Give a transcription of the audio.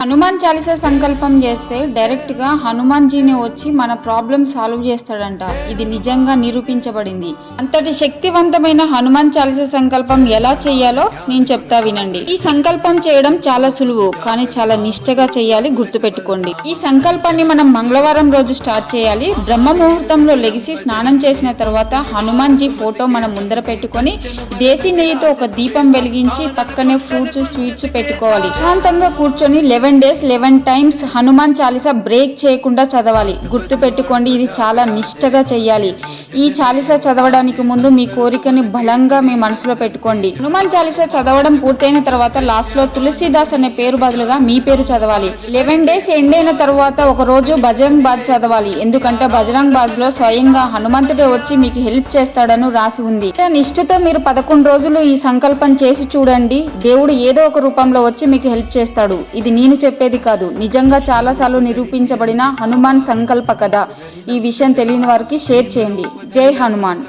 హనుమాన్ చాలీసా సంకల్పం చేస్తే డైరెక్ట్ గా హనుమాన్ జీని వచ్చి మన ప్రాబ్లం సాల్వ్ చేస్తాడంట. ఇది నిజంగా నిరూపించబడింది. అంతటి శక్తివంతమైన హనుమాన్ చాలీసా సంకల్పం ఎలా చేయాలో నేను చెప్తా వినండి. ఈ సంకల్పం చేయడం చాలా సులువు, కానీ చాలా నిష్టగా చేయాలి. గుర్తుపెట్టుకోండి. ఈ సంకల్పాన్ని మనం మంగళవారం రోజు స్టార్ట్ చేయాలి. బ్రహ్మ ముహూర్తంలో లెగిసి స్నానం చేసిన తర్వాత హనుమాన్ జీ ఫోటో మనం ముందర పెట్టుకొని దేశీ నెయ్యితో ఒక దీపం వెలిగించి పక్కనే ఫ్రూట్స్ స్వీట్స్ పెట్టుకోవాలి. శాంతంగా కూర్చొని 11 days 11 times Hanuman Chalisa break చేయకుండా చదవాలి. గుర్తు పెట్టుకోండి, ఇది చాలా నిష్టగా చెయ్యాలి. ఈ చాలీసా చదవడానికి ముందు మీ కోరికని బలంగా మీ మనసులో పెట్టుకోండి. హనుమాన్ చాలీసా చదవడం పూర్తయిన తర్వాత లాస్ట్ లో తులసీదాస్ అనే పేరు బదులుగా మీ పేరు చదవాలి. 11 days ఎండ్ అయిన తర్వాత ఒక రోజు బజరంగ్ బాజ్ చదవాలి. ఎందుకంటే బజరంగ్ బాజ్ లో స్వయంగా హనుమంతుడే వచ్చి మీకు హెల్ప్ చేస్తాడని రాసి ఉంది. నిష్ఠతో మీరు 11 రోజులు ఈ సంకల్పం చేసి చూడండి. దేవుడు ఏదో ఒక రూపంలో వచ్చి మీకు హెల్ప్ చేస్తాడు. ఇది నేను చెప్పేది కాదు, నిజంగా చాలాసార్లు నిరూపించబడిన హనుమాన్ సంకల్ప కథ. ఈ విషయం తెలియని వారికి షేర్ చేయండి. జై హనుమాన్.